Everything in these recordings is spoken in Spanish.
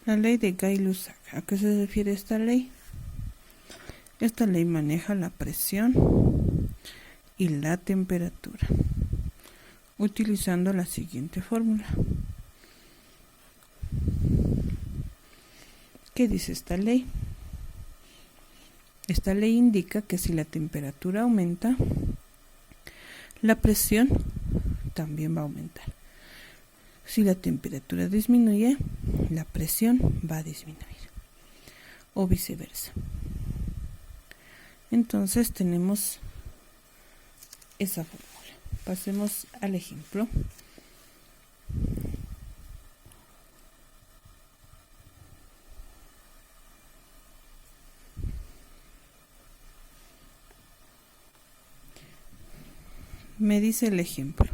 La ley de Gay-Lussac. ¿A qué se refiere esta ley? Esta ley maneja la presión y la temperatura utilizando la siguiente fórmula. ¿Qué dice esta ley? Esta ley indica que si la temperatura aumenta, la presión también va a aumentar. Si la temperatura disminuye, la presión va a disminuir. O viceversa. Entonces tenemos esa fórmula. Pasemos al ejemplo. Me dice el ejemplo.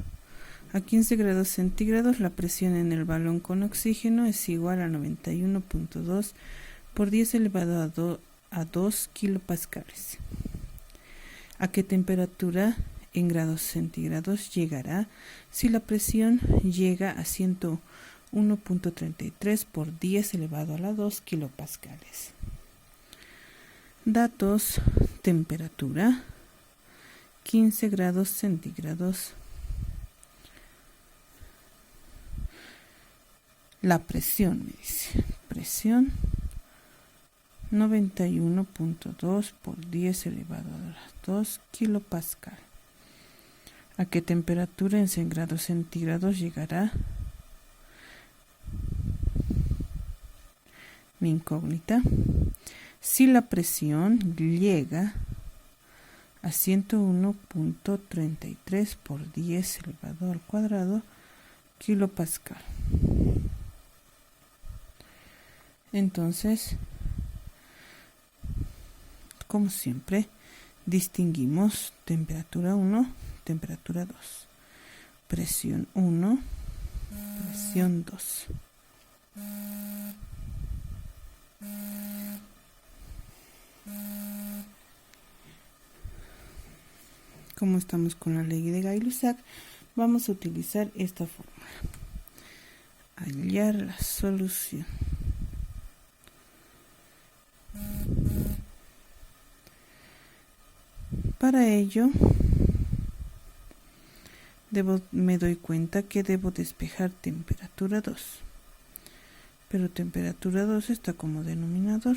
A 15 grados centígrados la presión en el balón con oxígeno es igual a 91.2 por 10 elevado a 2 kilopascales. ¿A qué temperatura en grados centígrados llegará si la presión llega a 101.33 por 10 elevado a la 2 kilopascales? Datos: temperatura 15 grados centígrados. La presión, me dice, presión 91.2 por 10 elevado a la 2 kilopascal. ¿A qué temperatura en 100 grados centígrados llegará? Mi incógnita. Si la presión llega a 101.33 por 10 elevado al cuadrado kilopascal. Entonces, como siempre, distinguimos temperatura 1, temperatura 2, presión 1, presión 2. Como estamos con la ley de Gay-Lussac, vamos a utilizar esta fórmula. Hallar la solución. Para ello, me doy cuenta que debo despejar temperatura 2. Pero temperatura 2 está como denominador.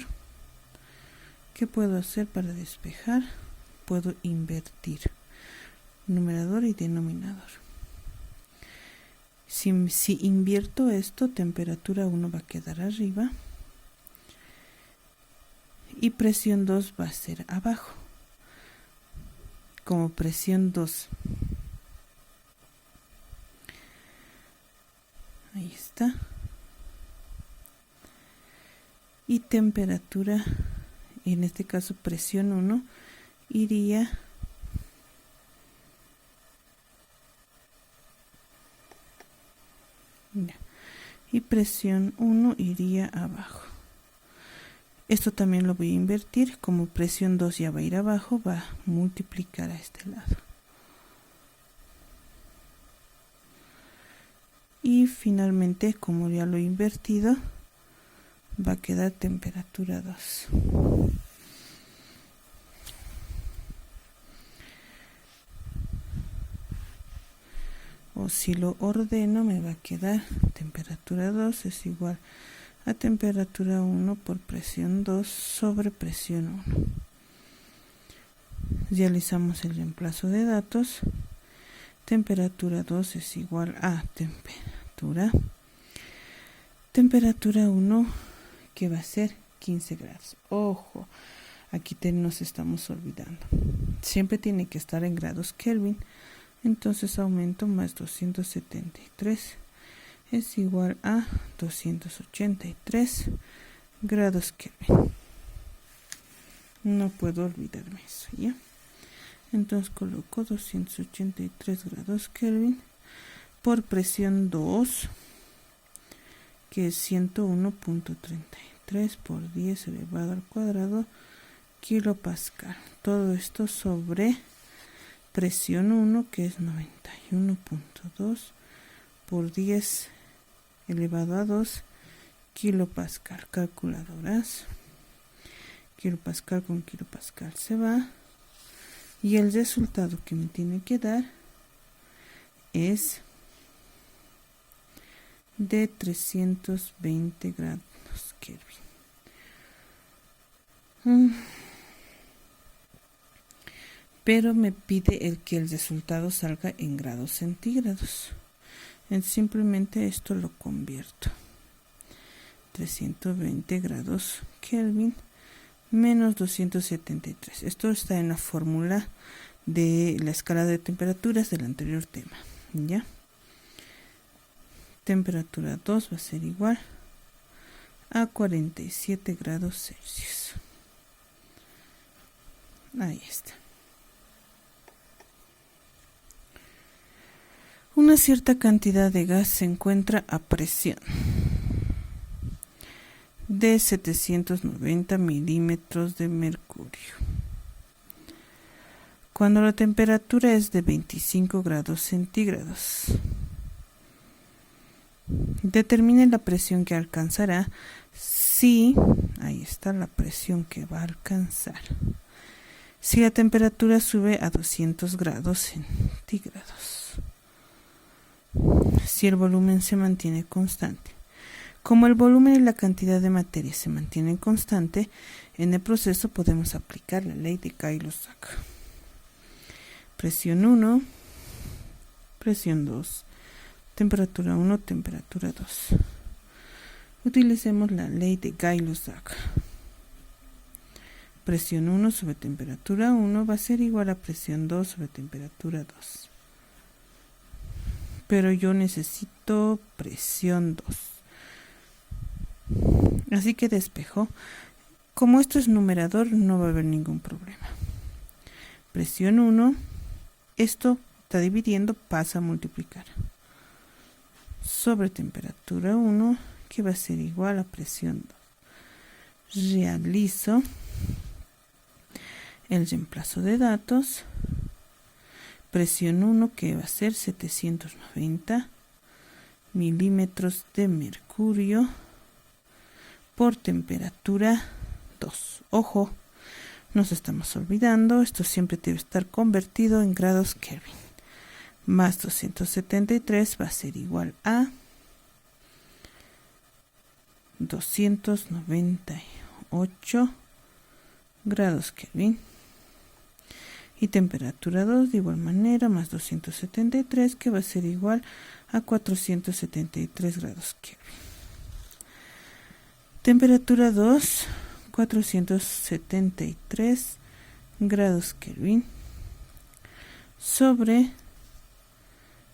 ¿Qué puedo hacer para despejar? Puedo invertir numerador y denominador. Si invierto esto, temperatura 1 va a quedar arriba y presión 2 va a ser abajo. Como presión 2, ahí está, y temperatura, en este caso presión 1, iría y presión 1 iría abajo. Esto también lo voy a invertir, como presión 2 ya va a ir abajo, va a multiplicar a este lado. Y finalmente, como ya lo he invertido, va a quedar temperatura 2. O si lo ordeno, me va a quedar temperatura 2 es igual a temperatura 1 por presión 2 sobre presión 1. Realizamos el reemplazo de datos. Temperatura 2 es igual a temperatura 1, que va a ser 15 grados. Ojo, aquí nos estamos olvidando. Siempre tiene que estar en grados Kelvin. Entonces aumento más 273 es igual a 283 grados Kelvin. No puedo olvidarme eso, ¿ya? Entonces coloco 283 grados Kelvin por presión 2, que es 101.33 por 10 elevado al cuadrado kilopascal. Todo esto sobre presión 1, que es 91.2 por 10 elevado a 2 kilopascal. Calculadoras. Kilopascal con kilopascal se va. Y el resultado que me tiene que dar es de 320 grados Kelvin. Pero me pide que el resultado salga en grados centígrados. Simplemente esto lo convierto. 320 grados Kelvin menos 273. Esto está en la fórmula de la escala de temperaturas del anterior tema. ¿Ya? Temperatura 2 va a ser igual a 47 grados Celsius. Ahí está. Una cierta cantidad de gas se encuentra a presión de 790 milímetros de mercurio. Cuando la temperatura es de 25 grados centígrados, determine la presión que alcanzará si, ahí está la presión que va a alcanzar, si la temperatura sube a 200 grados centígrados. Si el volumen se mantiene constante. Como el volumen y la cantidad de materia se mantienen constante, en el proceso podemos aplicar la ley de Gay-Lussac. Presión 1, presión 2, temperatura 1, temperatura 2. Utilicemos la ley de Gay-Lussac. Presión 1 sobre temperatura 1 va a ser igual a presión 2 sobre temperatura 2. Pero yo necesito presión 2. Así que despejo. Como esto es numerador, no va a haber ningún problema. Presión 1, esto está dividiendo, pasa a multiplicar. Sobre temperatura 1, que va a ser igual a presión 2. Realizo el reemplazo de datos. Presión 1, que va a ser 790 milímetros de mercurio por temperatura 2. Ojo, nos estamos olvidando, esto siempre debe estar convertido en grados Kelvin. Más 273 va a ser igual a 298 grados Kelvin. Y temperatura 2 de igual manera, más 273, que va a ser igual a 473 grados Kelvin. Temperatura 2, 473 grados Kelvin sobre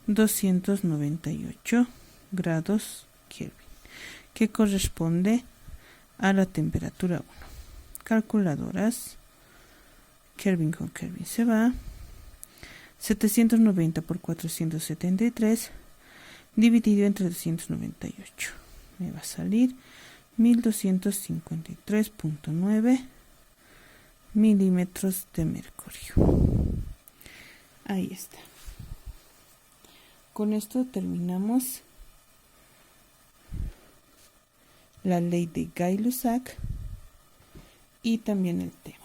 298 grados Kelvin, que corresponde a la temperatura 1. Calculadoras. Kelvin con Kelvin se va. 790 por 473 dividido entre 298. Me va a salir 1253.9 milímetros de mercurio. Ahí está. Con esto terminamos la ley de Gay-Lussac y también el tema.